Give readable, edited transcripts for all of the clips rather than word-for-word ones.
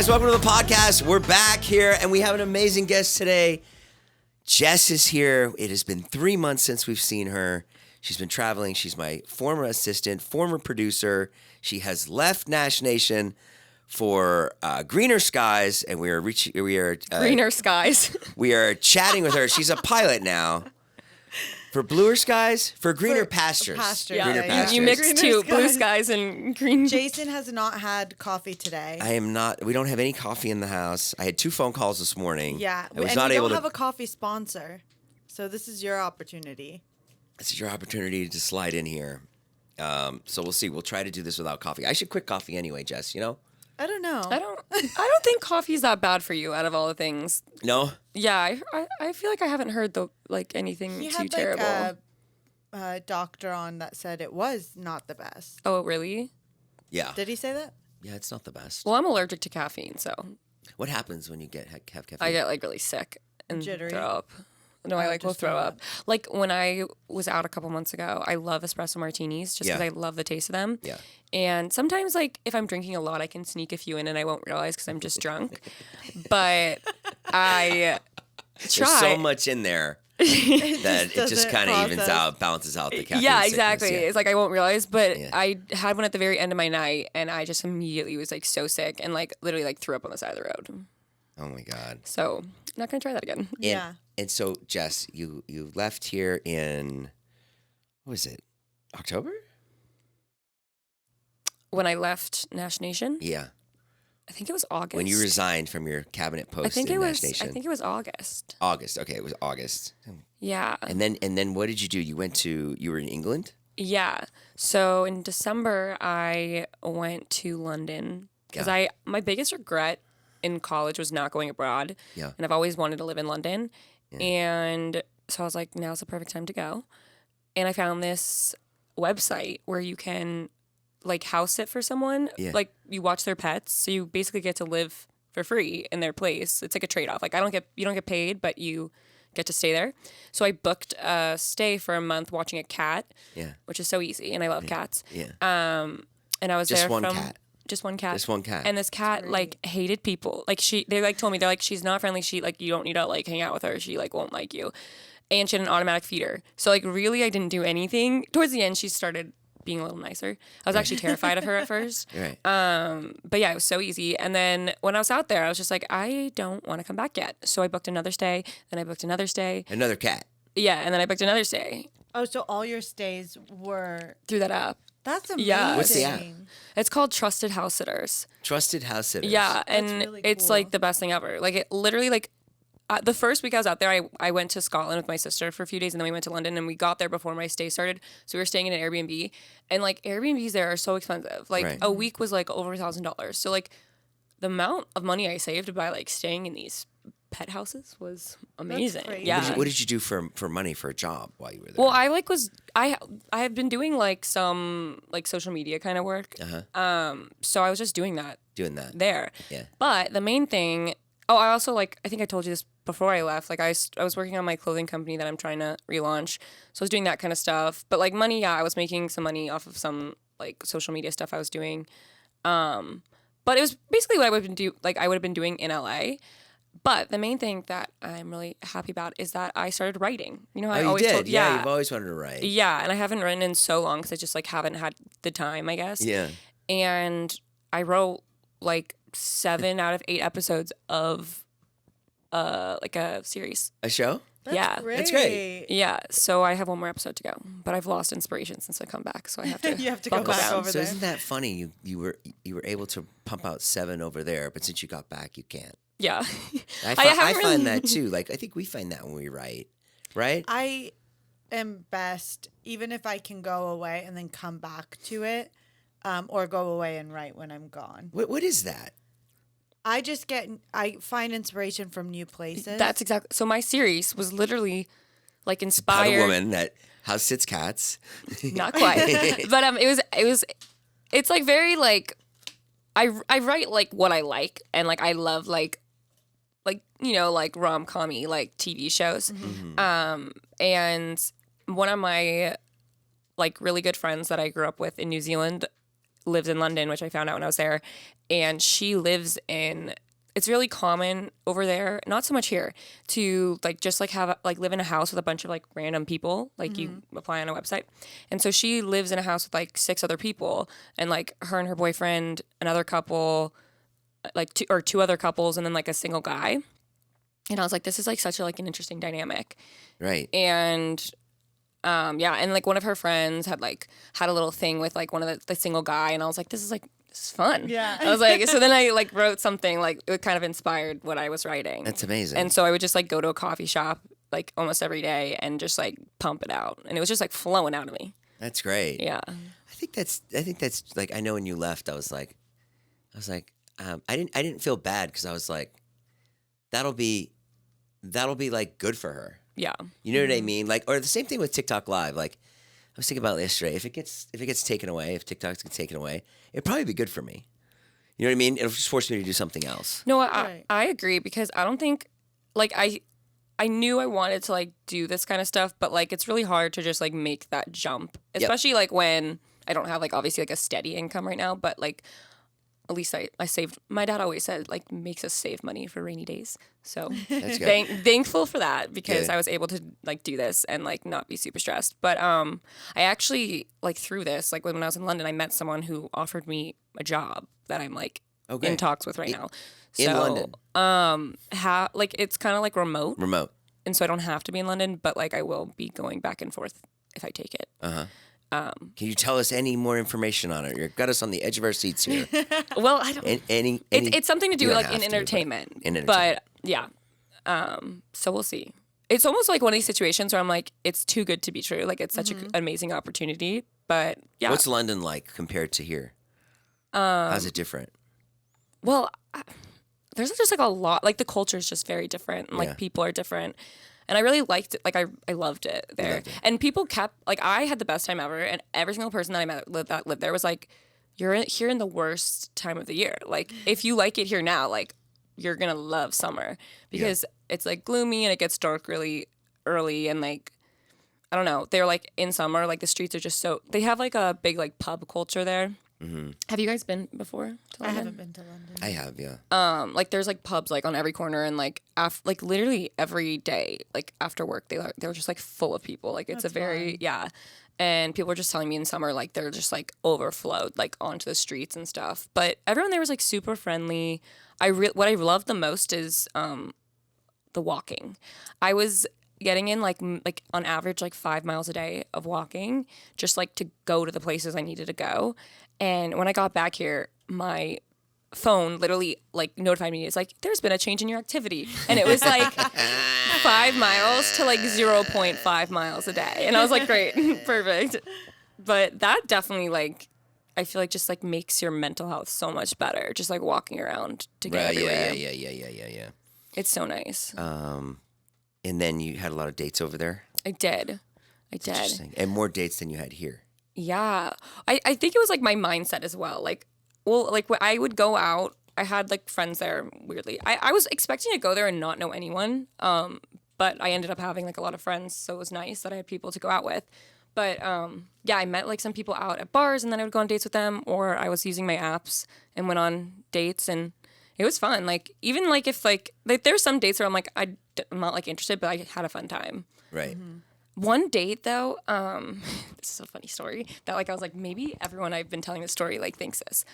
guys, welcome to the podcast. We're back here, and we have an amazing guest today. Jess is here. It has been 3 months since we've seen her. She's been traveling. She's my former assistant, former producer. She has left Nash Nation for greener skies, and we are greener skies. We are chatting with her. She's a pilot now. For bluer skies? For greener pastures. Yeah. Greener pastures. You mix two, blue skies and green. Jason has not had coffee today. I am not. We don't have any coffee in the house. I had 2 phone calls this morning. Yeah. I was and not we able don't to. have a coffee sponsor. So this is your opportunity. This is your opportunity to slide in here. So we'll see. We'll try to do this without coffee. I should quit coffee anyway, Jess, you know? I don't know. I don't think coffee's that bad for you out of all the things. No? Yeah, I feel like I haven't heard anything He too had terrible. a doctor on that said it was not the best. Oh, really? Yeah. Did he say that? Yeah, it's not the best. Well, I'm allergic to caffeine, so What happens when you have caffeine? I get really sick and Jittery? throw up. No, I will just throw throw up. Like when I was out a couple months ago, I love espresso martinis just because Yeah. I love the taste of them. Yeah. And sometimes, if I'm drinking a lot, I can sneak a few in and I won't realize because I'm just drunk. But I try. There's so much in there that it just doesn't kind of evens process. out, balances out the caffeine. Yeah, sickness. exactly. Yeah. It's like I won't realize, but Yeah. I had one at the very end of my night, and I just immediately was so sick and literally threw up on the side of the road. Oh my God. So not gonna try that again. Yeah. And so, Jess, you left here in, what was it, October? When I left Nash Nation, Yeah. I think it was August. When you resigned from your cabinet post I think in it Nash was. Nation. I think it was August. August. Okay, it was August. Yeah. And then what did you do? You were in England? Yeah. So in December, I went to London because Yeah. my biggest regret in college was not going abroad. Yeah. And I've always wanted to live in London. And so I was like, now's the perfect time to go. And I found this website where you can house sit for someone. Yeah. You watch their pets. So you basically get to live for free in their place. It's like a trade-off. You don't get paid, but you get to stay there. So I booked a stay for a month watching a cat. Yeah. Which is so easy, and I love cats. Yeah. And I was Just there one from cat? just one cat. Just one cat. And this cat hated people. They told me she's not friendly. She you don't need to hang out with her. She won't like you. And she had an automatic feeder. So really I didn't do anything. Towards the end she started being a little nicer. I was actually terrified of her at first. Right. But yeah, it was so easy. And then when I was out there, I was just I don't want to come back yet. So I booked another stay. Then I booked another stay. Another cat. Yeah, and then I booked another stay Oh, so all your stays were... through that app. That's amazing. Yeah. What's the app? It's called Trusted House Sitters. Trusted house sitters. Yeah, and really it's cool. the best thing ever. It literally the first week I was out there, I went to Scotland with my sister for a few days, and then we went to London, and we got there before my stay started. So we were staying in an Airbnb, and Airbnbs there are so expensive. Right. A week was over $1,000. So the amount of money I saved by staying in these pet houses was amazing. crazy. Yeah. What did you do for money for a job while you were there? Well, I have been doing some social media kind of work. So I was just doing that Doing that. there. Yeah. But the main thing, I also I think I told you this before I left. I was working on my clothing company that I'm trying to relaunch. So I was doing that kind of stuff. But money, yeah, I was making some money off of some social media stuff I was doing. But it was basically what I would have been doing in LA. But the main thing that I'm really happy about is that I started writing. You know how I you always did. told Yeah, you've always wanted to write. Yeah, and I haven't written in so long because I just haven't had the time, I guess. Yeah. And I wrote 7 out of 8 episodes of a series. A show? Yeah. Great. That's great. Yeah, so I have one more episode to go, but I've lost inspiration since I come back, so I have to. You have to go buckle back down. over So there. isn't that funny? You were able to pump out 7 over there, but since you got back, you can't. Yeah, I haven't really- find that too. I think we find that when we write, right? I am best, even if I can go away and then come back to it, or go away and write when I'm gone. What is that? I find inspiration from new places. That's exactly. So my series was literally About inspired. a woman that house sits cats. Not quite, but it's very I write what I like, and I love rom-com-y TV shows. And one of my really good friends that I grew up with in New Zealand, lives in London, which I found out when I was there, and she lives in. It's really common over there, not so much here, to like just like have like live in a house with a bunch of like random people. Like you apply on a website, and so she lives in a house with like 6 other people, and like her and her boyfriend, another couple, like two other couples, and then like a single guy. And I was like, this is like such a like an interesting dynamic, Right. and. Yeah, and like one of her friends had a little thing with like one of the single guy, and I was like, this is fun. Yeah. I was like, so then I like wrote something like it kind of inspired what I was writing. That's amazing. And so I would just like go to a coffee shop like almost every day and just like pump it out, and it was just like flowing out of me. That's great. Yeah. I think that's like, I know when you left, I was like, I didn't feel bad because I was like, that'll be like good for her. Yeah. You know what I mean? Like, or the same thing with TikTok Live. Like, I was thinking about it yesterday. If it gets taken away, if TikTok's gets taken away, it'd probably be good for me. You know what I mean? It'll just force me to do something else. No, Right. I agree, because I don't think like I knew I wanted to like do this kind of stuff, but like it's really hard to just like make that jump, especially like when I don't have like obviously like a steady income right now, but like at least I saved. My dad always said like makes us save money for rainy days. So That's good. thankful for that, because Good. I was able to like do this and like not be super stressed. But I actually like through this, like when I was in London, I met someone who offered me a job that I'm like Okay. in talks with right now. in So, London? like it's kind of like remote, Remote. and so I don't have to be in London, but like I will be going back and forth if I take it. Can you tell us any more information on it? You've got us on the edge of our seats here. Well, I don't. It's something to do you don't like have in to, but entertainment. in entertainment. But yeah, so we'll see. It's almost like one of these situations where I'm like, it's too good to be true. Like it's such an amazing opportunity. But yeah, What's London like compared to here? How's it different? well, there's just like a lot. Like the culture is just very different, and like Yeah. people are different. And I really liked it. Like I loved it there. loved it. And people kept like I had the best time ever. And every single person that I met that lived there was like, "You're here in the worst time of the year. Like if you like it here now, like you're gonna love summer because it's like gloomy and it gets dark really early and like I don't know. They're like in summer, like the streets are just so. They have like a big like pub culture there. Have you guys been before to I London? haven't been to London. I have, yeah. Like there's like pubs like on every corner and like like literally every day like after work they're just like full of people, like it's That's a very fun. and people were just telling me in summer like they're just like overflowed like onto the streets and stuff, but everyone there was like super friendly. What I loved the most is the walking. I was getting in like on average like 5 miles a day of walking just like to go to the places I needed to go. And when I got back here, my phone literally like notified me. It's like, there's been a change in your activity. And it was like 5 miles to like 0.5 miles a day. And I was like, great, perfect. But that definitely like, I feel like just like makes your mental health so much better. Just like walking around to get Right, everywhere. yeah. It's so nice. And then you had a lot of dates over there? I did. Interesting. And more dates than you had here. Yeah. I think it was like my mindset as well. Like, well, like when I would go out, I had like friends there weirdly. I was expecting to go there and not know anyone. But I ended up having like a lot of friends. So it was nice that I had people to go out with. But yeah, I met like some people out at bars and then I would go on dates with them, or I was using my apps and went on dates, and it was fun. Like even like if like there's some dates where I'm like, I'm not like interested, but I had a fun time. Right. One date though, this is a funny story that like I was like, maybe everyone I've been telling this story like thinks this.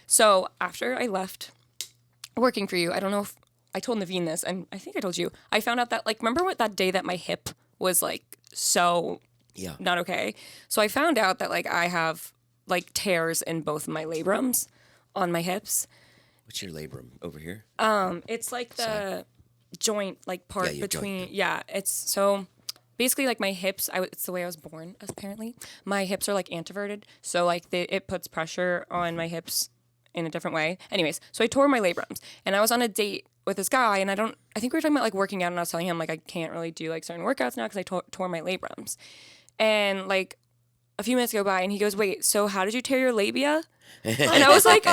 So after I left working for you, I don't know if I told Nivine this, and I think I told you, I found out that like, remember what that day that my hip was like so not okay? So I found out that like I have like tears in both my labrums on my hips. What's your labrum over here? It's like the joint like part your between joint. it's so basically like my hips it's the way I was born apparently. My hips are like anteverted, so like it puts pressure on my hips in a different way. Anyways, so I tore my labrums and I was on a date with this guy, and I think we were talking about like working out, and I was telling him like I can't really do like certain workouts now because I tore my labrums. And like a few minutes go by and he goes, wait, so how did you tear your labia? And I was like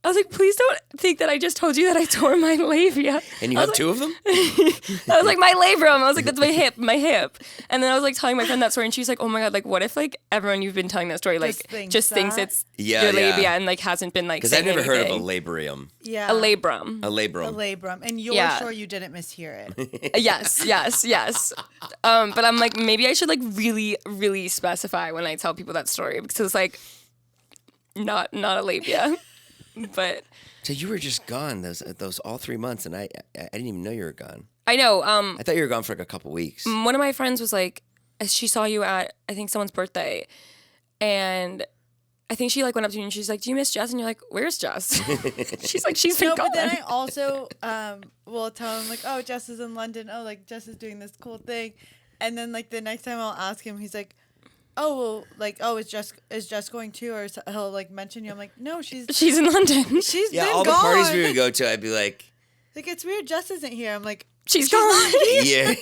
I was like, please don't think that I just told you that I tore my labia. And you have two of them? I was like, my labrum. I was like, that's my hip. And then I was like telling my friend that story, and she's like, oh my God, like, what if like everyone you've been telling that story, like, just thinks it's your labia and like hasn't been like, because I've never heard of a labrium. Yeah. A labrum. A labrum. A labrum. And you're sure you didn't mishear it. Yes. But I'm like, maybe I should like really, really specify when I tell people that story, because it's like not a labia. But so you were just gone those all 3 months, and I didn't even know you were gone. I know. I thought you were gone for like a couple weeks. One of my friends was like, she saw you at I think someone's birthday, and I think she like went up to you and she's like, "Do you miss Jess?" And you're like, "Where's Jess?" She's like, "She's been gone." But then I also will tell him like, "Oh, Jess is in London. Oh, like Jess is doing this cool thing," and then like the next time I'll ask him, he's like, oh, well, like, oh, is Jess going too? Or he'll like mention you. I'm like, no, she's in London. She's yeah, been all gone. the parties we would go to, I'd be like, it's weird Jess isn't here. I'm like, she's gone. Yeah.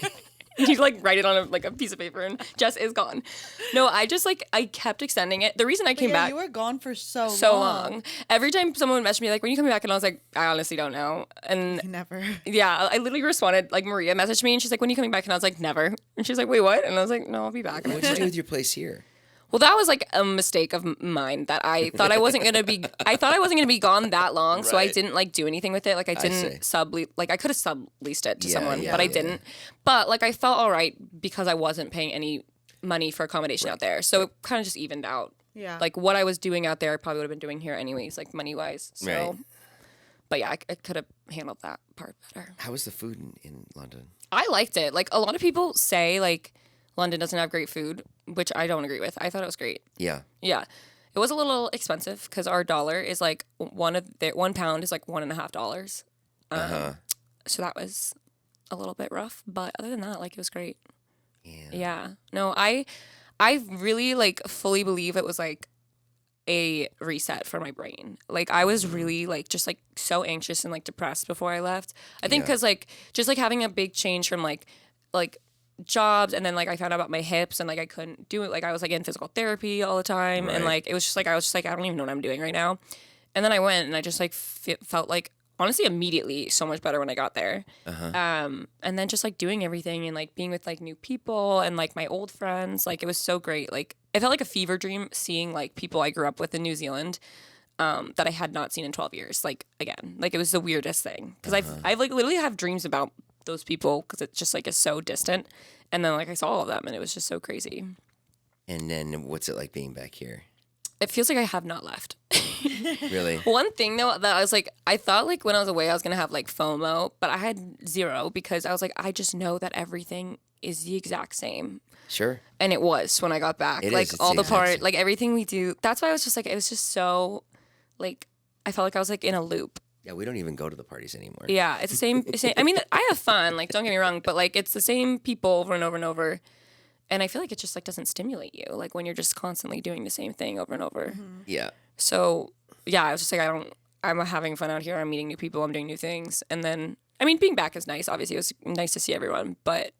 You like write it on a piece of paper and Jess is gone. No, I just like I kept extending it. The reason I came back, you were gone for so long. Every time someone would message me like, when are you coming back? And I was like, I honestly don't know. And never. Yeah, I literally responded like, Maria messaged me and she's like, when are you coming back? And I was like, never. And she's like, wait, what? And I was like, no, I'll be back. What did you do with your place here? Well, that was like a mistake of mine that I thought I wasn't gonna be. I thought I wasn't gonna be gone that long, so I didn't like do anything with it. Like I didn't sublease. Like I could have subleased it to someone, but I didn't. But like I felt all right because I wasn't paying any money for accommodation out there, so it kind of just evened out. Yeah. Like what I was doing out there, I probably would have been doing here anyways, like money wise. So, right. But yeah, I could have handled that part better. How was the food in London? I liked it. Like a lot of people say, like London doesn't have great food, which I don't agree with. I thought it was great. Yeah. Yeah. It was a little expensive because our dollar is like £1 is like $1.50. So that was a little bit rough, but other than that, like it was great. Yeah. No, I really like fully believe it was like a reset for my brain. Like I was really like just like so anxious and like depressed before I left. I think because like just like having a big change from like jobs, and then like I found out about my hips and like I couldn't do it. Like I was like in physical therapy all the time, and like it was just like I was just like I don't even know what I'm doing right now. And then I went and I just like felt like honestly immediately so much better when I got there. And then just like doing everything and like being with like new people and like my old friends, like it was so great. Like it felt like a fever dream seeing like people I grew up with in New Zealand that I had not seen in 12 years. Like again, like it was the weirdest thing because I've like literally have dreams about those people because it's just like is so distant, and then like I saw all of them and it was just so crazy. And then what's it like being back here? It feels like I have not left. Really? One thing though that I was like, I thought like when I was away I was gonna have like FOMO, but I had zero because I was like, I just know that everything is the exact same. Sure. And it was when I got back. Like all the part, like everything we do. That's why I was just like, it was just so like I felt like I was like in a loop. Yeah, we don't even go to the parties anymore. Yeah, it's the same. I mean, I have fun. Like, don't get me wrong, but like, it's the same people over and over and over, and I feel like it just like doesn't stimulate you. Like when you're just constantly doing the same thing over and over. Yeah. So yeah, I was just like, I'm having fun out here. I'm meeting new people. I'm doing new things, and then I mean, being back is nice. Obviously, it was nice to see everyone, but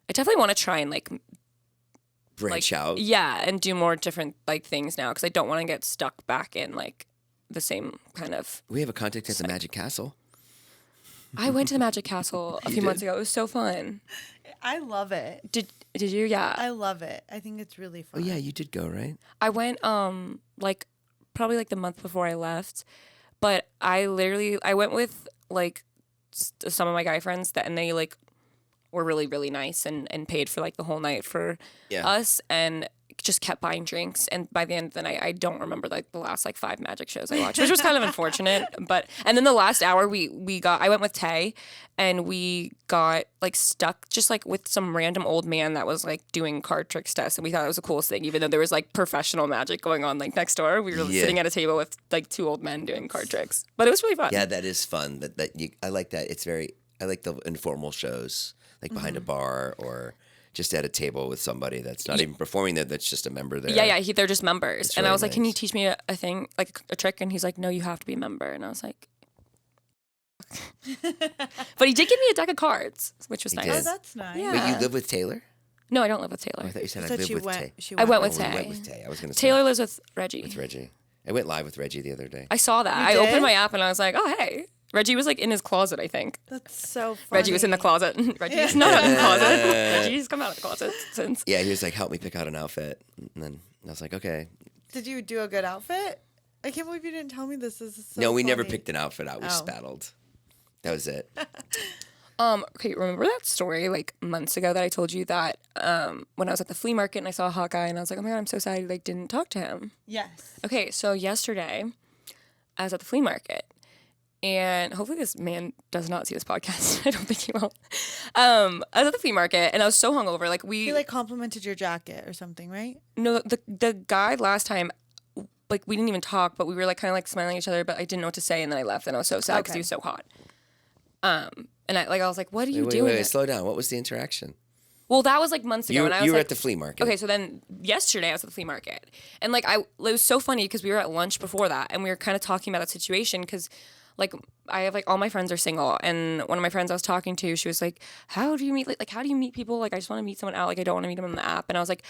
I definitely want to try and like branch out. Yeah, and do more different like things now because I don't want to get stuck back in like the same kind of. We have a contact at the Magic Castle. I went to the Magic Castle a few months ago. It was so fun. I love it. Did you? Yeah. I love it. I think it's really fun. Oh yeah, you did go, right? I went like probably like the month before I left, but I went with like some of my guy friends and they like were really, really nice and paid for like the whole night for us and just kept buying drinks. And by the end of the night, I don't remember like the last like 5 magic shows I watched, which was kind of unfortunate. And then the last hour I went with Tay and we got like stuck just like with some random old man that was like doing card tricks to us. And we thought it was the coolest thing, even though there was like professional magic going on like next door. We were sitting at a table with like 2 old men doing card tricks, but it was really fun. Yeah, that is fun. I like that. I like the informal shows. Like behind a bar or just at a table with somebody that's not even performing there, that's just a member there. Yeah, they're just members. It's and really I was like, nice. can you teach me a thing, like a trick? And he's like, no, you have to be a member. And I was like... But he did give me a deck of cards, which was nice. Oh, that's nice. Yeah. Wait, you live with Taylor? No, I don't live with Oh, Taylor. I thought you said I said live she with went- Tay. she I went with Oh, you Tay. went with Tay. I was going to say. Taylor lives with Reggie. With Reggie. I went live with Reggie the other day. I saw that. You I did? opened my app and I was like, oh, hey. Reggie was like in his closet, I think. That's so funny. Reggie was in the closet. Reggie's not in the closet. Reggie's come out of the closet since. Yeah, he was like, help me pick out an outfit. And then I was like, okay. Did you do a good outfit? I can't believe you didn't tell me this. This is so No, we funny. never picked an outfit out. We Oh. spattled. That was it. Okay, remember that story like months ago that I told you that when I was at the flea market and I saw a hot guy and I was like, oh my God, I'm so sad I like didn't talk to him. Yes. Okay, so yesterday I was at the flea market and hopefully this man does not see this podcast. I don't think he will. I was at the flea market and I was so hungover. Like He like complimented your jacket or something, right? no, the guy last time, like we didn't even talk, but we were like kind of like smiling at each other, but I didn't know what to say and then I left and I was so sad because Okay. he was so hot. And I was like, what are you Wait, doing? wait, slow down. What was the interaction? Well, that was like months ago. You, and I was you were like, at the flea market. okay, so then yesterday I was at the flea market. And like it was so funny because we were at lunch before that and we were kind of talking about that situation because like I have like all my friends are single and one of my friends I was talking to, she was like, how do you meet like how do you meet people? Like I just want to meet someone out. Like I don't want to meet them on the app. And I was like,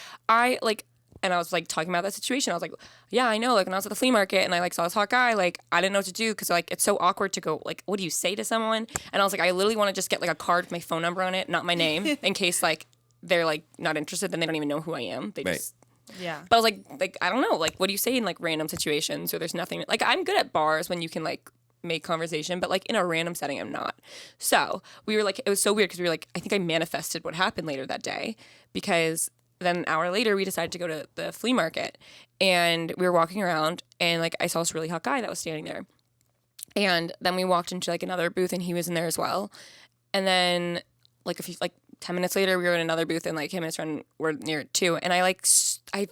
and I was like talking about that situation. I was like, yeah, I know. Like when I was at the flea market and I like saw this hot guy, like I didn't know what to do because like it's so awkward to go like, what do you say to someone? And I was like, I literally want to just get like a card with my phone number on it, not my name, in case like they're like not interested, then they don't even know who I am. They Right. just. Yeah. But I was like I don't know, like what do you say in like random situations where there's nothing? Like I'm good at bars when you can like make conversation, but like in a random setting, I'm not. So we were like, it was so weird because we were like, I think I manifested what happened later that day because. Then an hour later, we decided to go to the flea market, and we were walking around, and like I saw this really hot guy that was standing there, and then we walked into like another booth, and he was in there as well, and then like 10 minutes later, we were in another booth, and like him and his friend were near it too, and I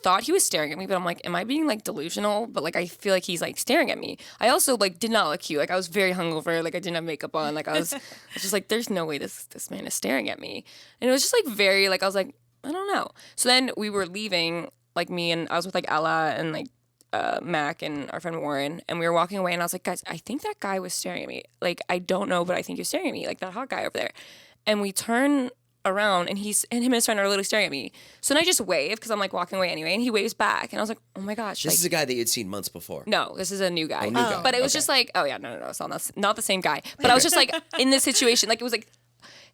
thought he was staring at me, but I'm like, am I being like delusional? But like I feel like he's like staring at me. I also like did not look cute. Like I was very hungover. Like I didn't have makeup on. Like I was just like, there's no way this man is staring at me, and it was just like very like I was like. I don't know. So then we were leaving, like me and I was with like Ella and like Mac and our friend Warren, and we were walking away and I was like, guys, I think that guy was staring at me. Like, I don't know, but I think he was staring at me, like that hot guy over there. And we turn around and him and his friend are literally staring at me. So then I just wave because I'm like walking away anyway, and he waves back. And I was like, oh my gosh. This like, is a guy that you'd seen months before. no, this is a new guy. Oh, new guy. But it was Okay. just like, oh yeah, no, it's not the same guy. But I was just like in this situation, like it was like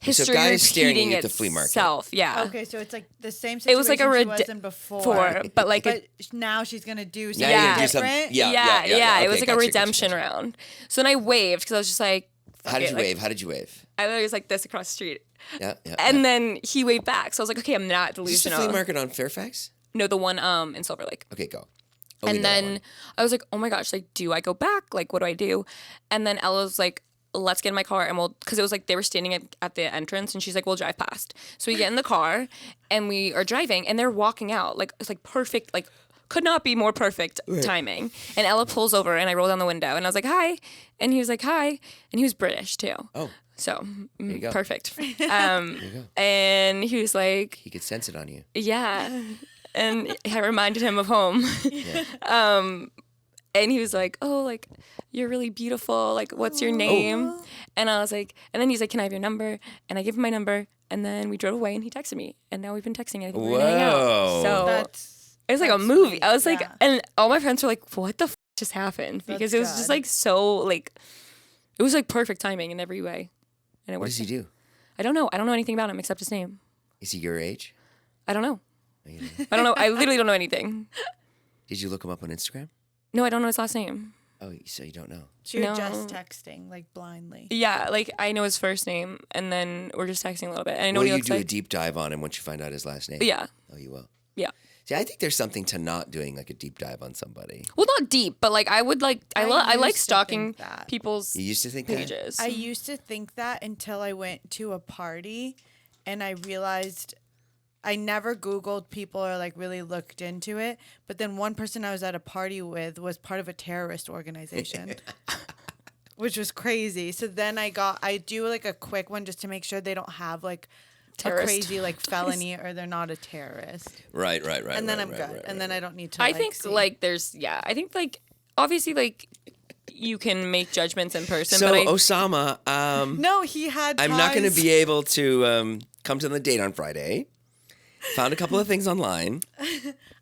history guy is staring at repeating you at the flea market. itself. Yeah. Okay, so it's like the same It situation was like a she was in before. but like But now she's going to do Now something you're gonna do different. something- yeah. It Okay, was like a gotcha, redemption gotcha. round. So then I waved because I was just like, fuck How did it, you like, wave? How did you wave? I literally was like this across the street. Yeah. And then he waved back. So I was like, okay, I'm not Is this the delusional. flea market on Fairfax? No, the one in Silver Lake. Okay, go. Oh, we know And that then one. I was like, oh my gosh, like, do I go back? Like, what do I do? And then Ella was like, let's get in my car and because it was like they were standing at the entrance and she's like, we'll drive past. So we get in the car and we are driving and they're walking out. Like, it's like perfect, like, could not be more perfect timing. And Ella pulls over and I roll down the window and I was like, hi. And he was like, hi. And he was British too. Oh, So you go. perfect. there you go. And he was like, He could sense it on you. yeah. And I reminded him of home. Yeah. And he was like, oh, like, you're really beautiful. Like, what's your name? And I was like, and then he's like, can I have your number? And I gave him my number. And then we drove away and he texted me. And now we've been texting. And I think we're gonna hang out. Whoa. So That's it was like a that's movie. sweet, I was like, yeah. and all my friends were like, what the just happened? Because That's it was just good. like so, like, it was like perfect timing in every way. And it What worked. does he do? I don't know. I don't know anything about him except his name. Is he your age? I don't know. No, you don't. I don't know. I literally don't know anything. Did you look him up on Instagram? No, I don't know his last name. Oh, so you don't know. So you're No. just texting, like, blindly. Yeah, like I know his first name, and then we're just texting a little bit. And I know Will what he you looks do a like. deep dive on him once you find out his last name? Yeah, Oh, you will. yeah. See, I think there's something to not doing like a deep dive on somebody. Well, not deep, but like I would like I used like to stalking think that. people's You used to think that? pages. I used to think that until I went to a party and I realized I never Googled people or like really looked into it. But then one person I was at a party with was part of a terrorist organization, which was crazy. So then I do like a quick one just to make sure they don't have like Terrorist. a crazy like felony or they're not a terrorist. Right. And then right, I'm right, good. right, And then right. I don't need to. I think see. like there's I think like obviously like you can make judgments in person, So but Osama, No, he had. I'm not going to ties- be able to come to the date on Friday. Found a couple of things online.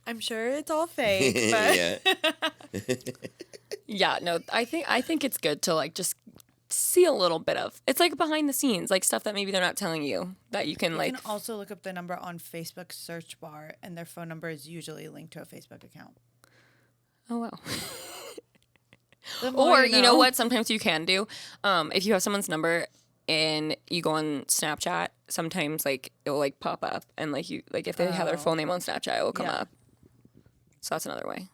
I'm sure it's all fake, but Yeah, no, I think it's good to like just see a little bit of. It's like behind the scenes, like stuff that maybe they're not telling you that you can you like. can also look up the number on Facebook search bar, and their phone number is usually linked to a Facebook account. Oh wow. The more Or you know what? Sometimes you can do. If you have someone's number and you go on Snapchat, sometimes like it will like pop up and like you like if they have their full name on Snapchat, it will come Yeah. up. So that's another way.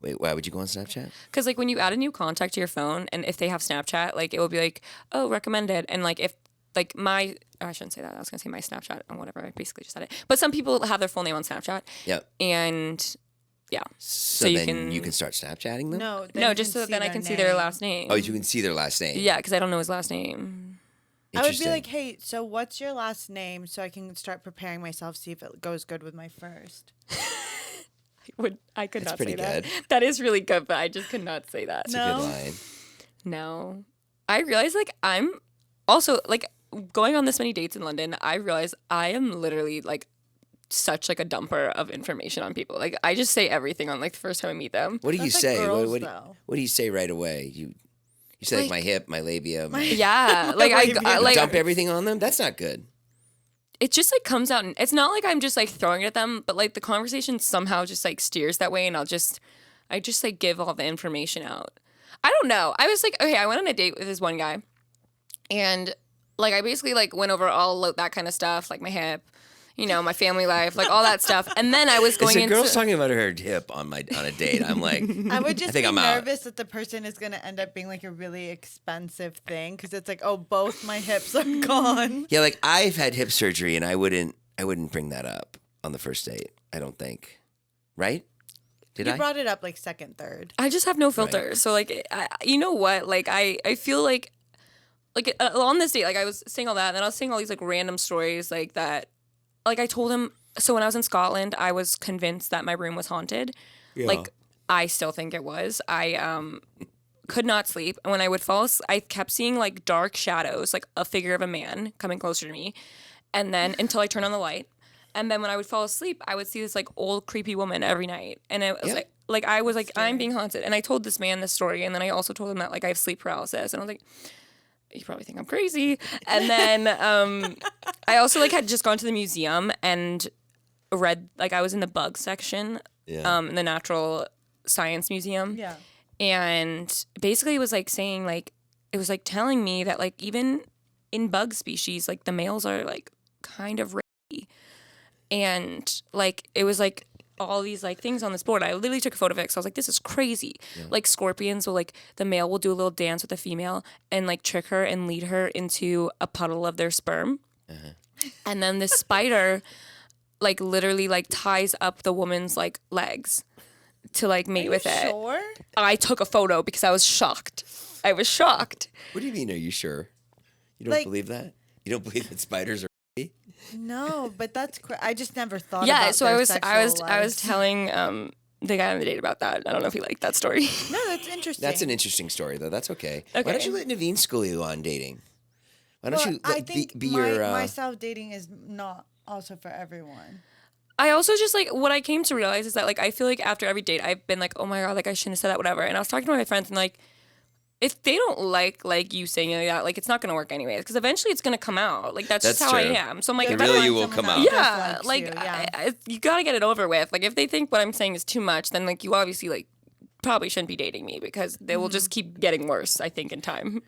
Wait, why would you go on Snapchat? Because like when you add a new contact to your phone, and if they have Snapchat, like it will be like, oh, recommended, and like if like my I shouldn't say that. I was gonna say my Snapchat and whatever. I basically just said it. But some people have their full name on Snapchat. Yep. And yeah. So then you can start Snapchatting them? No, No, just so that then I can see their last name. Oh, you can see their last name. Yeah, because I don't know his last name. I would be Interesting. like, hey, so what's your last name so I can start preparing myself, see if it goes good with my first. I could That's not pretty say that. good. That is really good, but I just could not say that. That's a good line. No. I realize like I'm also like going on this many dates in London, I realize I am literally like such like a dumper of information on people. Like I just say everything on like the first time I meet them. What do you That's like say? girls, what though. do you say right away? You say like my hip, my labia, Yeah, like I like dump everything on them? That's not good. it just like comes out and it's not like I'm just like throwing it at them, but like the conversation somehow just like steers that way and I just like give all the information out. I don't know. I was like, okay, I went on a date with this one guy and like I basically like went over all that kind of stuff, like my hip, you know, my family life, like all that stuff. And then I was going If a into girl's talking about her hip on a date, I'm like, I would just think be I'm out. nervous that the person is going to end up being like a really expensive thing because it's like, oh, both my hips are gone. Yeah, like I've had hip surgery and I wouldn't bring that up on the first date. I don't think. Right? Did You I? brought it up like second, third. I just have no filter. So like, you know what? Like I feel like on this date, like I was saying all that, and then I was saying all these like random stories like that. Like I told him, so when I was in Scotland, I was convinced that my room was haunted. Yeah. Like I still think it was. I could not sleep, and when I would fall, I kept seeing like dark shadows, like a figure of a man coming closer to me, and then until I turned on the light. And then when I would fall asleep, I would see this like old creepy woman every night, and it was Yeah. like I was like I'm being haunted. And I told this man this story, and then I also told him that like I have sleep paralysis, and I was like, you probably think I'm crazy. And then I also like had just gone to the museum and read like I was in the bug section in the natural science museum. Yeah. And basically it was like saying like it was like telling me that like even in bug species like the males are like kind of rapey. And like it was like all these like things on this board. I literally took a photo of it because I was like, this is crazy. Yeah. Like scorpions will like the male will do a little dance with the female and like trick her and lead her into a puddle of their sperm. And then the spider like literally like ties up the woman's like legs to like mate with it. Sure. I took a photo because I was shocked. I was shocked. What do you mean? Are you sure? You don't Like- believe that? You don't believe that spiders are? No, but that's I just never thought Yeah, about so their I was sexual lives. telling the guy on the date about that. I don't know if he liked that story. No, that's interesting. That's an interesting story, though. That's okay. Why Okay. don't you let Nivine school you on dating? Why don't Well, you I think be my, your? my style of dating is not also for everyone. I also just like what I came to realize is that like I feel like after every date I've been like, oh my god, like I shouldn't have said that, whatever. And I was talking to my friends and like if they don't like you saying that, like it's not gonna work anyways because eventually it's gonna come out. Like that's just That's how true. I am. So I'm like, It if I really don't- you will come out. yeah, Dislikes like you, yeah. you gotta get it over with. Like if they think what I'm saying is too much, then like you obviously like probably shouldn't be dating me because they will just keep getting worse. I think in time.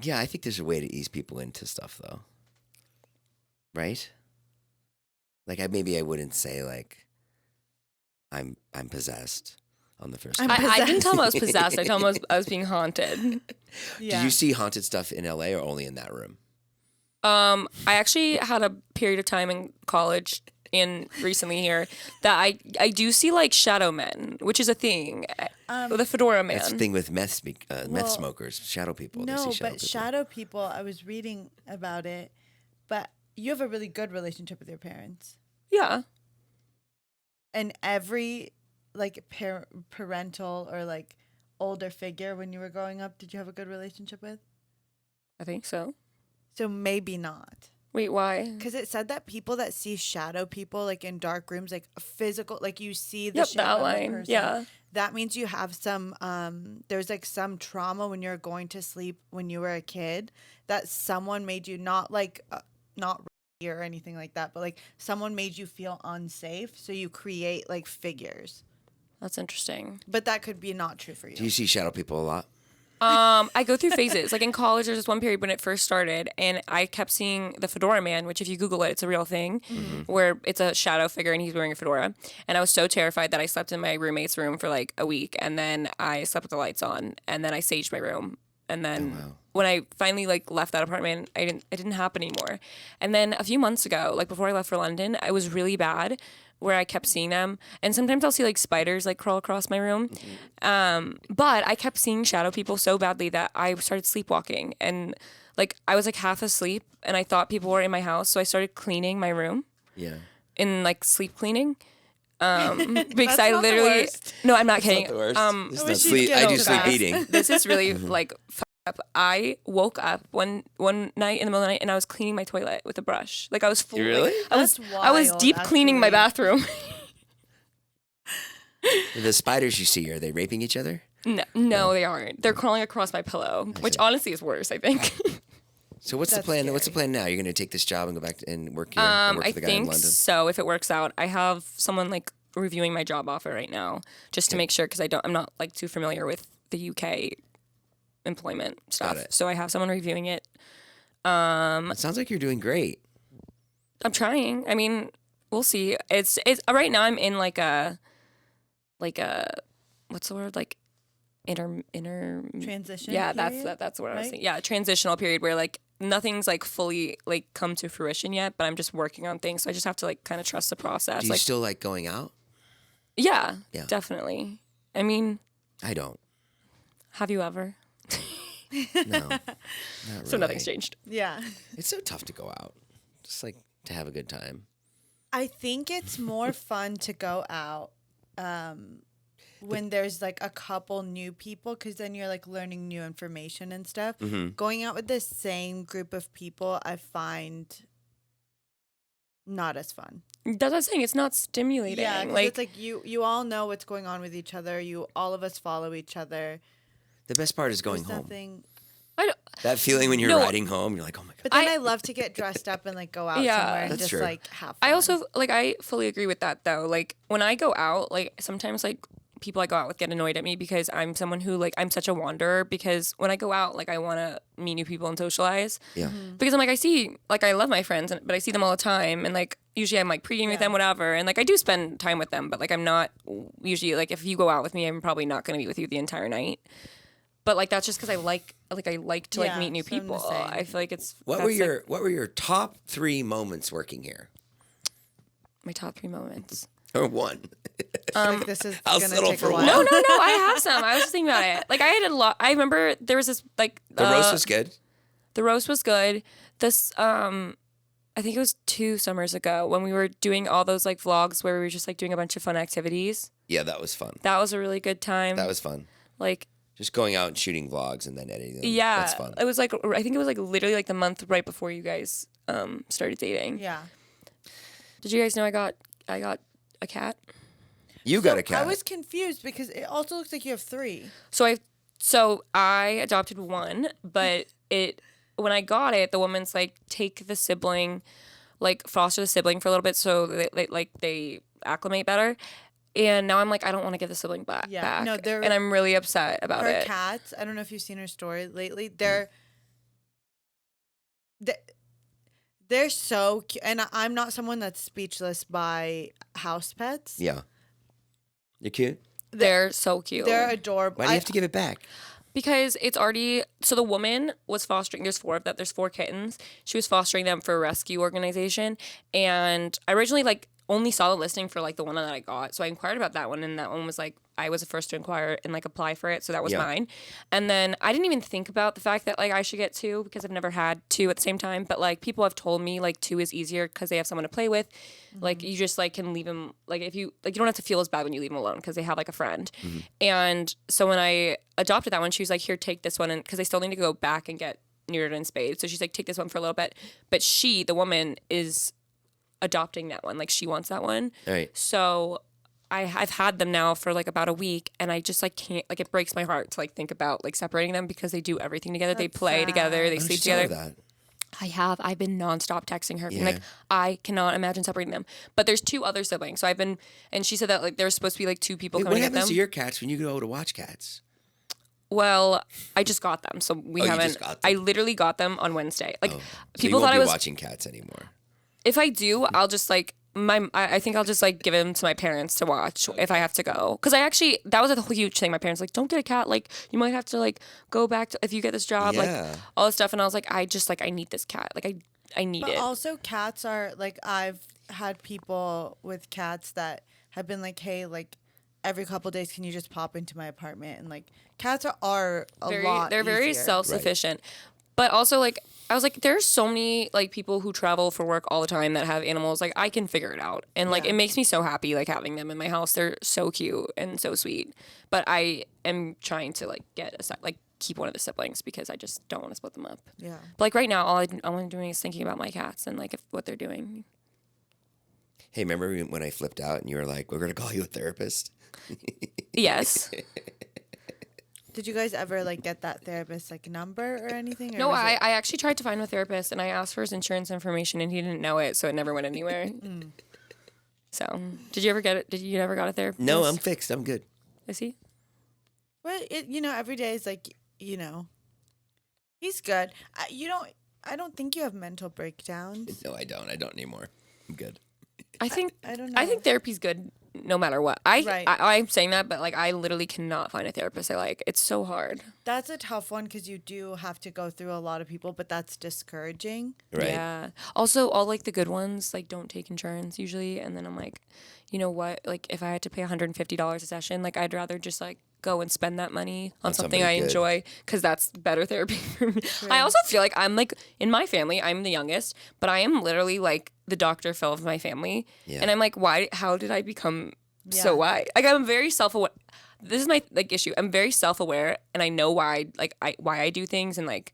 Yeah, I think there's a way to ease people into stuff, though. Right? Like maybe I wouldn't say like I'm possessed on the first. I'm date. I didn't tell him I was possessed. I told him I was being haunted. Yeah. Did you see haunted stuff in LA or only in that room? I actually had a period of time in college and recently here that I do see like shadow men, which is a thing. The fedora man. That's the thing with meth Well, smokers, shadow people. They No, see shadow but people. shadow people, I was reading about it, but you have a really good relationship with your parents. Yeah. And every like parental or like older figure when you were growing up, did you have a good relationship with? I think so. So maybe not. Wait, why? Because it said that people that see shadow people like in dark rooms, like physical, like you see the Yep, shape the of outline. the person. Yeah. That means you have some there's like some trauma when you're going to sleep when you were a kid that someone made you not or anything like that, but like someone made you feel unsafe, so you create like figures. That's interesting. But that could be not true for you. Do you see shadow people a lot? I go through phases. Like in college, there's this one period when it first started, and I kept seeing the fedora man, which if you Google it, it's a real thing, where it's a shadow figure and he's wearing a fedora. And I was so terrified that I slept in my roommate's room for like a week, and then I slept with the lights on, and then I saged my room, and then when I finally like left that apartment, it didn't happen anymore. And then a few months ago, like before I left for London, I was really bad, where I kept seeing them. And sometimes I'll see like spiders like crawl across my room. But I kept seeing shadow people so badly that I started sleepwalking. And like I was like half asleep and I thought people were in my house. So I started cleaning my room. Yeah. In like sleep cleaning. Because That's I not the literally worst. No, I'm not kidding. Not the worst. This is not wish you'd sleep. get I do over sleep that. eating. This is really like fucked up. I woke up one night in the middle of the night and I was cleaning my toilet with a brush. Like I was full. Really? Like, I was That's deep wild, cleaning my actually. bathroom. The spiders you see, are they raping each other? No, they aren't. They're crawling across my pillow, which honestly is worse, I think. So what's the That's plan? What's the scary. plan now? You're going to take this job and go back and work here and work I for the guy in think London? so. If it works out, I have someone like reviewing my job offer right now, just to make sure, because I'm not like too familiar with the UK employment stuff. it. So I have someone reviewing it. It sounds like you're doing great. I'm trying. I mean, we'll see. It's right now. I'm in like a what's the word, like inter Transition. Yeah, period, that's what I was right? saying. Yeah, transitional period where like nothing's like fully like come to fruition yet, but I'm just working on things. So I just have to like kind of trust the process. Do you Like, still like going out? yeah, Yeah. definitely. I mean, I don't. have you ever? No. Not really. So nothing's changed. Yeah. It's so tough to go out. Just like to have a good time. I think it's more fun to go out when there's like a couple new people, because then you're like learning new information and stuff. Going out with the same group of people, I find not as fun. That's what I'm saying. It's not stimulating. Yeah, 'cause like it's like you all know what's going on with each other. All of us follow each other. The best part is going There's home. nothing. I don't. That feeling when you're No. riding home, you're like, oh my God. But then I love to get dressed up and like go out Yeah. somewhere and That's just true. like have fun. I also like. I fully agree with that though. Like when I go out, like sometimes like people I go out with get annoyed at me because I'm someone who like I'm such a wanderer. Because when I go out, like I want to meet new people and socialize. Yeah. Because I'm like I love my friends, but I see them all the time, and like usually I'm like pregame with them, whatever, and like I do spend time with them, but like I'm not usually like if you go out with me, I'm probably not going to be with you the entire night. But like that's just because I like to like Yeah, meet new so I'm the people. same. I feel like it's What that's, were your top 3 moments working here? my top 3 moments. Or one? like this is I'll gonna settle take for a while. one. No, I have some. I was just thinking about it. Like I had a lot. I remember there was this like The roast was good. The roast was good. This I think it was 2 summers ago when we were doing all those like vlogs where we were just like doing a bunch of fun activities. Yeah, that was fun. That was a really good time. That was fun. like Just going out and shooting vlogs and then editing them. yeah, That's fun. it was like I think it was like literally like the month right before you guys started dating. Yeah. Did you guys know I got a cat? You got a cat. I was confused because it also looks like you have 3. So I adopted one, but when I got it, the woman's like take the sibling, like foster the sibling for a little bit so they acclimate better. And now I'm like, I don't want to give the sibling back. Yeah, no, they're- and I'm really upset about Her it. cats, I don't know if you've seen her story lately. They're so cute. And I'm not someone that's speechless by house pets. Yeah. You're cute. They're so cute. They're adorable. Why do you have to give it back? Because it's already so the woman was fostering. There's 4 of them. There's 4 kittens. She was fostering them for a rescue organization, and I originally like only saw the listing for like the one that I got. So I inquired about that one, and that one was like I was the first to inquire and like apply for it. So that was Yeah. mine. And then I didn't even think about the fact that like I should get 2 because I've never had 2 at the same time. But like people have told me like 2 is easier because they have someone to play with. Like you just like can leave them like if you like you don't have to feel as bad when you leave them alone because they have like a friend. And so when I adopted that one, she was like, "Here, take this one," and because I still need to go back and get neutered and spayed. So she's like, take this one for a little bit. But the woman is adopting that one. Like she wants that one. Right. So I've had them now for like about a week, and I just like can't, like it breaks my heart to like think about like separating them because they do everything together. They play together. They sleep together. That. I've been nonstop texting her. Yeah. Like, I cannot imagine separating them. But there's 2 other siblings. So and she said that like there's supposed to be like 2 people Wait, coming what to get happens them. to your cats when you go to watch cats? Well, I just got them. So we you haven't, just got them. I literally got them on Wednesday. Like So people you won't thought be I was, watching cats anymore. if I do, I'll just like, I think I'll just like give them to my parents to watch if I have to go. Cause that was a huge thing. My parents like, don't get a cat. Like you might have to like go back to, if you get this job, like all this stuff. And I was like, I need this cat. Like I need But it. also cats are like, I've had people with cats that have been like, hey, like every couple days, can you just pop into my apartment? And like cats are a lot They're very easier. self-sufficient. But also like I was like, there's so many like people who travel for work all the time that have animals. Like I can figure it out. And like it makes me so happy like having them in my house. They're so cute and so sweet. But I am trying to like keep one of the siblings because I just don't want to split them up. Yeah. But like right now, all I'm doing is thinking about my cats and like what they're doing. Hey, remember when I flipped out and you were like, we're going to call you a therapist? Yes. Did you guys ever like get that therapist like number or anything? Or No, was I it- actually tried to find a therapist and I asked for his insurance information and he didn't know it, so it never went anywhere. So, did you ever get it? Did you ever got a therapist? No, I'm fixed. I'm good. Is he? Well, every day is like, he's good. I don't think you have mental breakdowns. No, I don't. I don't anymore. I'm good. I think I don't know. I think therapy's good no matter what. Right. I'm saying that, but like I literally cannot find a therapist I like. It's so hard. That's a tough one because you do have to go through a lot of people, but that's discouraging. Right. Yeah. Also, all like the good ones like don't take insurance usually, and then I'm like, you know what? Like if I had to pay $150 a session, like I'd rather just like go and spend that money on something somebody I good. enjoy because that's better therapy for me. I also feel like I'm like in my family, I'm the youngest, but I am literally like the Dr. Phil of my family, Yeah. and I'm like, how did I become so Yeah. wise? Like I'm very self-aware. This is my like issue. I'm very self-aware, and I know why I do things, and like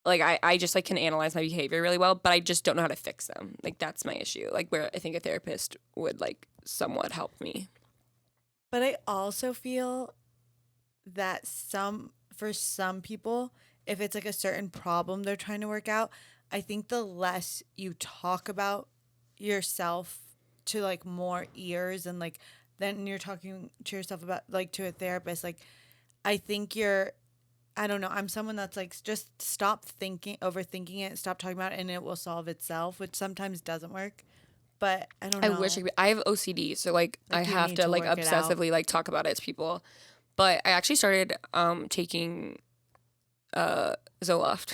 I just like can analyze my behavior really well, but I just don't know how to fix them. Like that's my issue. Like where I think a therapist would like somewhat help me. But I also feel that for some people, if it's like a certain problem they're trying to work out, I think the less you talk about yourself to like more ears and like then you're talking to yourself about like to a therapist, like I think I don't know, I'm someone that's like just stop overthinking it, stop talking about it, and it will solve itself, which sometimes doesn't work. But I don't know. I wish I have OCD, so like I you have need to to like work it out. obsessively like talk about it to people. But I actually started taking Zoloft,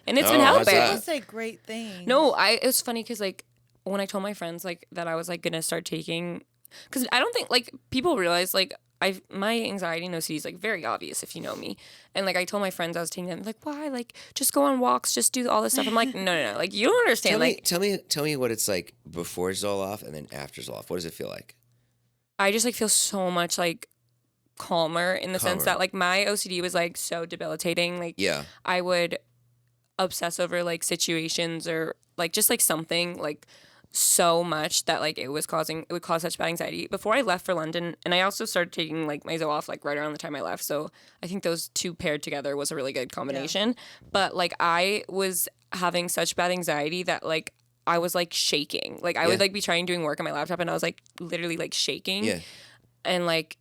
and it's been Oh, how's helping. that? People say great things. No, it was funny because like when I told my friends like that I was like gonna start taking, because I don't think like people realize like my anxiety and OCD is like very obvious if you know me, and like I told my friends I was taking them like why, like just go on walks, just do all this stuff. I'm like no, like you don't understand. Tell me what it's like before Zoloft and then after Zoloft. What does it feel like? I just like feel so much like calmer in the sense Calmer. that like my OCD was like so debilitating. Like Yeah. I would obsess over like situations or like just like something like so much that like it would cause such bad anxiety before I left for London. And I also started taking like my Zoloft like right around the time I left, so I think those two paired together was a really good combination. But like I was having such bad anxiety that like I was like shaking, like I would like be doing work on my laptop and I was like literally like shaking. Yeah. And like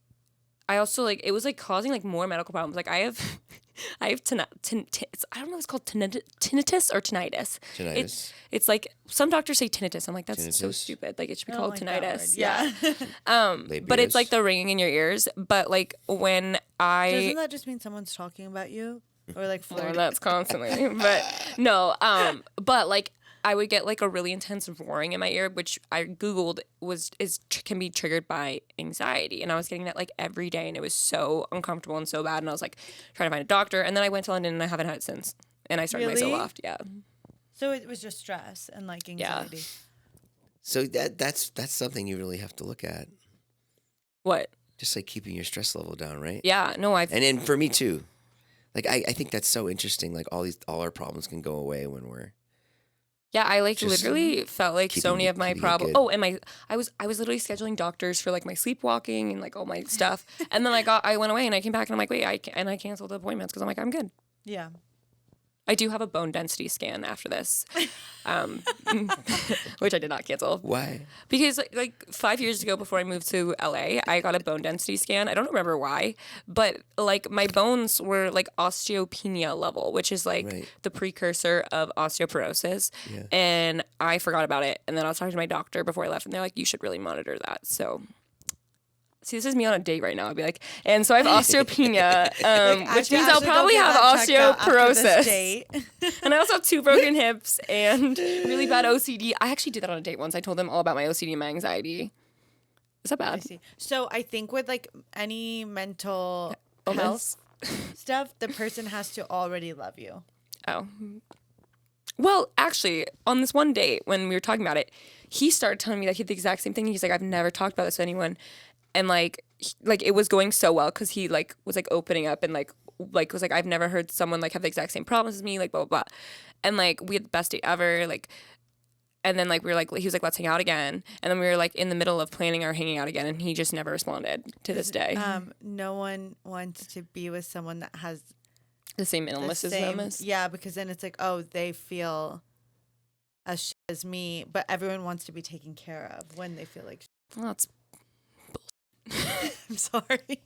I also like it was like causing like more medical problems. Like I have I don't know if it's called tinnitus or tinnitus. Tinnitus. It's like some doctors say tinnitus. I'm like that's so Tinnitus? stupid. Like it should be I don't called like that tinnitus. word. Yeah. But it's like the ringing in your ears. But like when Doesn't that just mean someone's talking about you or like well, flirting? that's constantly. But no, but like I would get like a really intense roaring in my ear, which I Googled can be triggered by anxiety. And I was getting that like every day and it was so uncomfortable and so bad. And I was like trying to find a doctor. And then I went to London and I haven't had it since. And I started Really? my Zoloft. Yeah. So it was just stress and like anxiety. So that's something you really have to look at. What? Just like keeping your stress level down, right? Yeah. No, And then for me too. Like I think that's so interesting. Like all our problems can go away when we're Yeah, I like Just literally felt like so many of my keeping it problems. good. Oh, and I was literally scheduling doctors for like my sleepwalking and like all my stuff. And then I went away and I came back and I'm like, wait, I canceled the appointments because I'm like, I'm good. Yeah. I do have a bone density scan after this, which I did not cancel. why? Because like 5 years ago, before I moved to LA, I got a bone density scan. I don't remember why, but like my bones were like osteopenia level, which is like Right. the precursor of osteoporosis. Yeah. And I forgot about it. And then I was talking to my doctor before I left, and they're like, "You should really monitor that." So. See, this is me on a date right now. I'd be like, and so I have osteopenia, which means I'll probably have osteoporosis. And I also have 2 broken hips and really bad OCD. I actually did that on a date once. I told them all about my OCD and my anxiety. Is that I bad? see. So I think with like any mental Illness? health stuff, the person has to already love you. Oh. Well, actually, on this one date when we were talking about it, he started telling me that he had the exact same thing. He's like, I've never talked about this to anyone. And like it was going so well because he like was like opening up and like was like, I've never heard someone like have the exact same problems as me, like blah blah blah. And like we had the best date ever, like. And then like we were like, he was like, let's hang out again. And then we were like in the middle of planning our hanging out again, and he just never responded to this day. No one wants to be with someone that has The same the illness as same, them as. yeah, because then it's like, oh, they feel as shit as me, but everyone wants to be taken care of when they feel like shit. Well, that's. I'm sorry.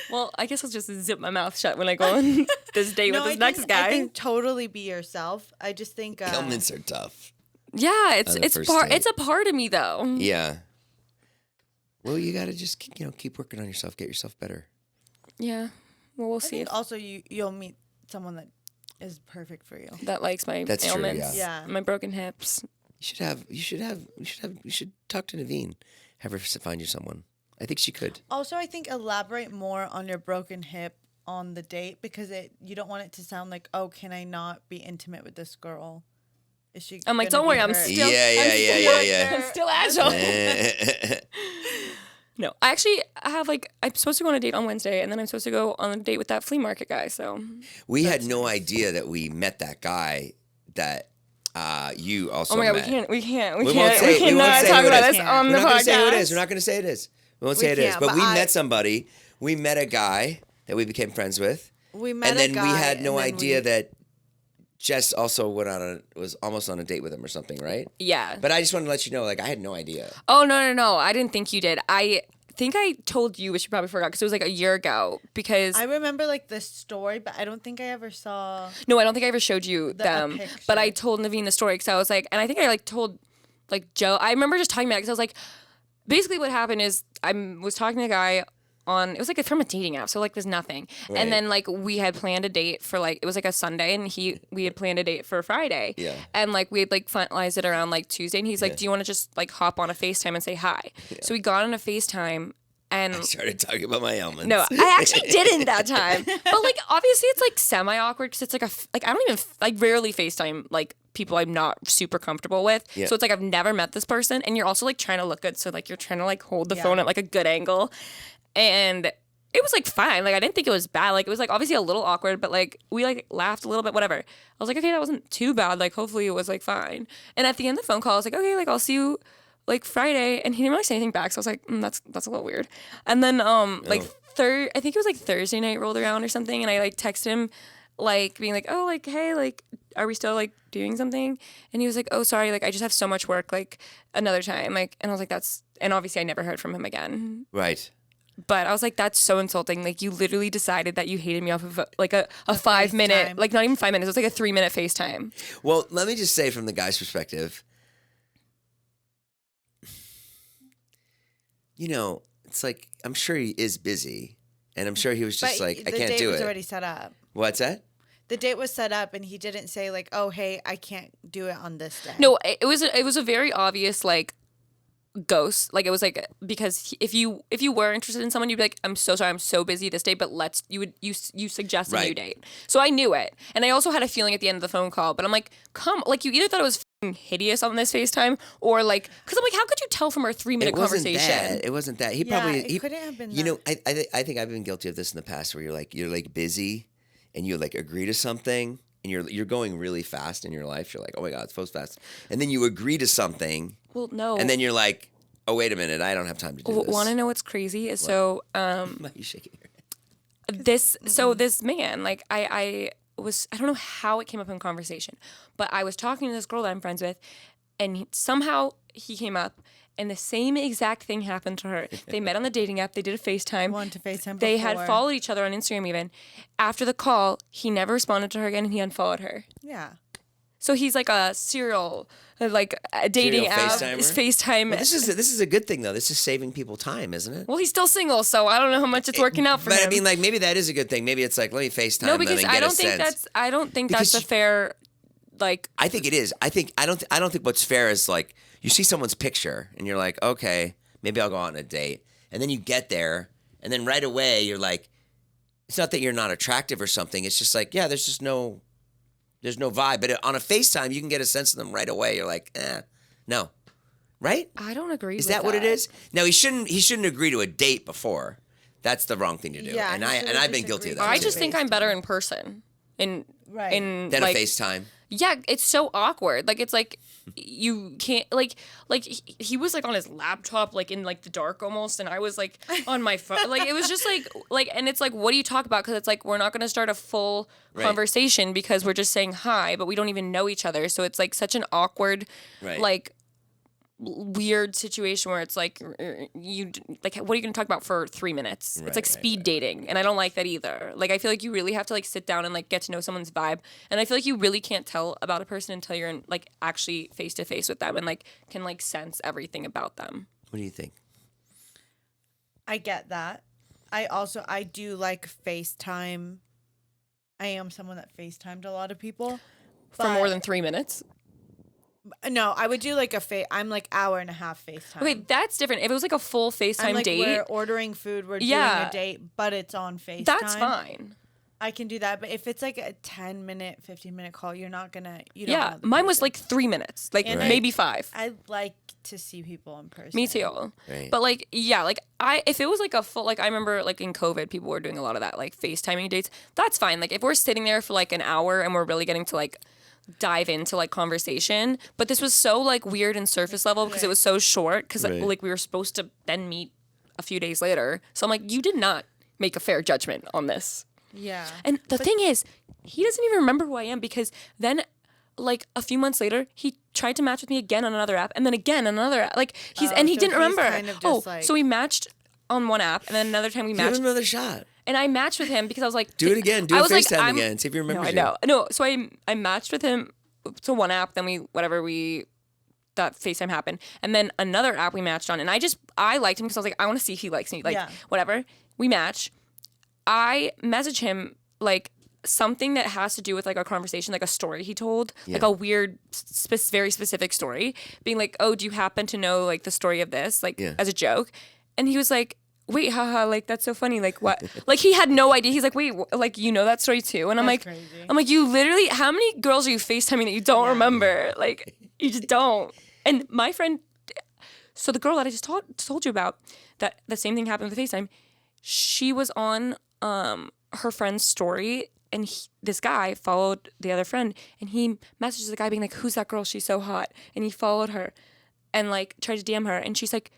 Well, I guess I'll just zip my mouth shut when I go on this date with this next guy. I think totally be yourself. I just think Ailments are tough. Yeah, On the it's first part date. it's a part of me though. Yeah. Well, you got to just keep working on yourself, get yourself better. Yeah. Well, we'll I see think if also you'll meet someone that is perfect for you. that likes my That's true, ailments, yeah. my broken hips. You should talk to Nivine. Have her find you someone. I think she could. Also, I think elaborate more on your broken hip on the date because you don't want it to sound like, oh, can I not be intimate with this girl? Is she? I'm like, gonna don't worry, be I'm hurt? still Yeah. I'm still agile. No, I have I'm supposed to go on a date on Wednesday, and then I'm supposed to go on a date with that flea market guy. So We had no idea that we met that guy that you also oh my god, met. we won't cannot say talk who it about is. this on We're the not going to say who it podcast. is. We're not going to say it is. We won't We say it is. can't, But but we I- met somebody. We met a guy that we became friends with. We met And then a guy, we had no and then idea that Jess also was almost on a date with him or something, right? Yeah. But I just wanted to let you know, I had no idea. Oh no! I didn't think you did. I think I told you, but you probably forgot because it was like a year ago. Because I remember like the story, but I don't think I ever saw. no, I don't think I ever showed you them. picture. But I told Nivine the story because I was like, and I think I like told like Joe. I remember just talking about it because I was like, basically what happened is I was talking to a guy on it was like from a dating app, so like there's nothing. Right. And then like we had planned a date for like it was like a Sunday, and we had planned a date for Friday. Yeah. And like we had like finalized it around like Tuesday, and he's like, "Do you want to just like hop on a FaceTime and say hi?" So we got on a FaceTime. And I started talking about my ailments. no, I actually didn't that time. But like, obviously, it's like semi awkward because it's like I don't even like rarely FaceTime like people I'm not super comfortable with. Yeah. So it's like I've never met this person, and you're also like trying to look good, so like you're trying to like hold the Yeah. phone at like a good angle, and it was like fine. Like I didn't think it was bad. Like it was like obviously a little awkward, but like we like laughed a little bit. Whatever. I was like, okay, that wasn't too bad. Like hopefully it was like fine. And at the end of the phone call, I was like, okay, like I'll see you like Friday, and he didn't really say anything back, so I was like, that's a little weird. And then like I think it was like Thursday night rolled around or something, and I like texted him like being like, oh, like hey, like are we still like doing something? And he was like, oh, sorry, like I just have so much work, like another time, like. And I was like, and obviously I never heard from him again. Right. But I was like, that's so insulting. Like you literally decided that you hated me off of like a 5 minute, FaceTime. like not even 5 minutes. It was like a 3 minute FaceTime. Well, let me just say from the guy's perspective, it's like, I'm sure he is busy, and I'm sure he was just But like, I the can't date do was it. already set up. What's that? The date was set up, and he didn't say like, "Oh, hey, I can't do it on this day." No, it was a very obvious like ghost. Like it was like because if you were interested in someone, you'd be like, I'm so sorry, I'm so busy this day, but you suggest a new Right. date. So I knew it, and I also had a feeling at the end of the phone call. But I'm like, like you either thought it was f***ing hideous on this FaceTime, or like because I'm like, how could you tell from our 3 minute It wasn't conversation? that. It wasn't that. He Yeah, probably. it couldn't have been You know, that. I think I've been guilty of this in the past, where you're like busy, and you like agree to something and you're going really fast in your life. You're like, oh my God, it's so fast. And then you agree to something. Well, no. And then you're like, oh, wait a minute. I don't have time to do this. Want to know what's crazy? Is so Why are you shaking your head? this man, like I don't know how it came up in conversation, but I was talking to this girl that I'm friends with, and somehow he came up, and the same exact thing happened to her. They met on the dating app. They did a FaceTime. Wanted to FaceTime They before. had followed each other on Instagram even. After the call, he never responded to her again, and he unfollowed her. Yeah. So he's like a serial, like a dating Serial app. FaceTimer? Is FaceTime. Well, this is a good thing though. This is saving people time, isn't it? Well, he's still single, so I don't know how much it's working out for him. But I mean, like maybe that is a good thing. Maybe it's like let me FaceTime. no, because and then I get don't a think sense. that's a fair, like. I think it is. I don't think what's fair is like you see someone's picture and you're like, okay, maybe I'll go on a date, and then you get there, and then right away you're like, it's not that you're not attractive or something. It's just like, yeah, there's no vibe. But on a FaceTime, you can get a sense of them right away. You're like, no, right? I don't agree. Is with that what it is? No, he shouldn't agree to a date before. That's the wrong thing to do. Yeah, and he should've I've been just guilty of agreed that. I too. just think I'm better in person. Right. In Then like, a FaceTime. Yeah, it's so awkward. Like it's like you can't like he was like on his laptop like in like the dark almost, and I was like on my phone. Like it was just like and it's like, what do you talk about? Because it's like we're not going to start a full Right. conversation because we're just saying hi, but we don't even know each other. So it's like such an awkward Right. like weird situation where it's like you like what are you going to talk about for 3 minutes? It's like speed dating, and I don't like that either. Like I feel like you really have to like sit down and like get to know someone's vibe, and I feel like you really can't tell about a person until you're in like actually face to face with them and like can like sense everything about them. What do you think? I get that. I do like FaceTime. I am someone that FaceTimed a lot of people. For more than 3 minutes. No, I would do like I'm like hour and a half FaceTime. Okay, that's different. If it was like a full FaceTime I'm like, date, we're ordering food, we're Yeah. doing a date, but it's on FaceTime. that's fine. I can do that, but if it's like a 10-minute, 15-minute call, you don't Yeah, know the mine was person. like 3 minutes, like And maybe 5. I like to see people in person. Me too. Right. But like, yeah, like if it was like a full, like I remember like in COVID, people were doing a lot of that, like FaceTiming dates. That's fine. Like if we're sitting there for like an hour and we're really getting to like dive into like conversation, but this was so like weird and surface level because it was so short because Right. like we were supposed to then meet a few days later. So I'm like, you did not make a fair judgment on this. Yeah. And the thing is, he doesn't even remember who I am because then, like a few months later, he tried to match with me again on another app, and then again on another app. Like he so didn't he's remember. kind of just like- so we matched on one app, and then another time we Give matched, him another shot. and I matched with him because I was like, Do it again. Do I a was like, FaceTime I'm- again. See if you remember. No, I know. No, so I matched with him to one app, then that FaceTime happened, and then another app we matched on, and I liked him because I was like, I want to see if he likes me, like Yeah. whatever. We match. I message him like something that has to do with like a conversation, like a story he told, like a weird, very specific story, being like, oh, do you happen to know like the story of this, like as a joke? And he was like, wait, haha, like that's so funny, like what? Like he had no idea. He's like, wait, like you know that story too? And I'm like, crazy. you literally, how many girls are you FaceTiming that you don't remember? Like you just don't. And my friend, so the girl that I just told you about, that the same thing happened with FaceTime. She was on her friend's story, and this guy followed the other friend, and he messages the guy being like, who's that girl? She's so hot. And he followed her and like tried to DM her, and she's like,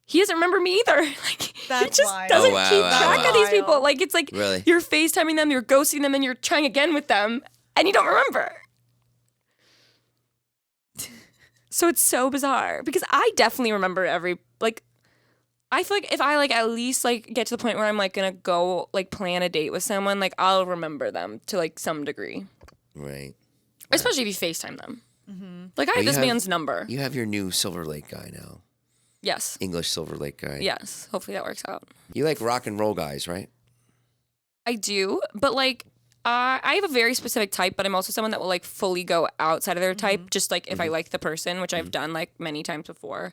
he doesn't remember me either. Like he That's just wild. doesn't Oh, wow, keep wow, track wow. of these people. Wild. Like it's like Really? you're FaceTiming them, you're ghosting them, and you're trying again with them, and you don't remember. So it's so bizarre because I definitely remember I feel like if I like at least like get to the point where I'm like gonna go like plan a date with someone, like I'll remember them to like some degree, Right. especially if you FaceTime them. Like I have you this have- man's number. You have your new Silver Lake guy now. Yes. English Silver Lake guy. Yes. Hopefully that works out. You like rock and roll guys, right? I do, but like I have a very specific type, but I'm also someone that will like fully go outside of their type, just like if I like the person, which I've done like many times before.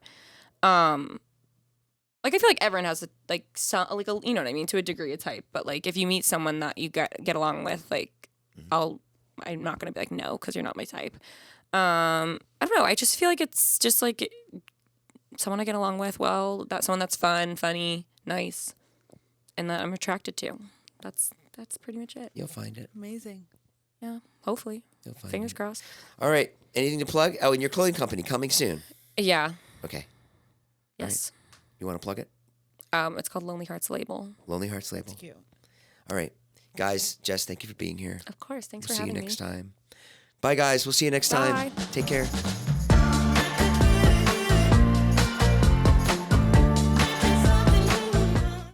Like I feel like everyone has you know what I mean, to a degree, a type. But like if you meet someone that you get along with, like I'm not gonna be like no because you're not my type. I don't know. I just feel like it's just like someone I get along with well. That's someone that's fun, funny, nice, and that I'm attracted to. That's that's pretty much it. You'll find it. Amazing. Yeah, hopefully. You'll find Fingers it. crossed. All right. Anything to plug? Oh, and your clothing company coming soon. Yeah. Okay. Yes. You want to plug it? It's called Lonely Hearts Label. Lonely Hearts Label. Cute. All right. Guys, Jess, thank you for being here. Of course. Thanks We'll for see you having me. next time. Bye, guys. We'll see you next time. Bye. Take care.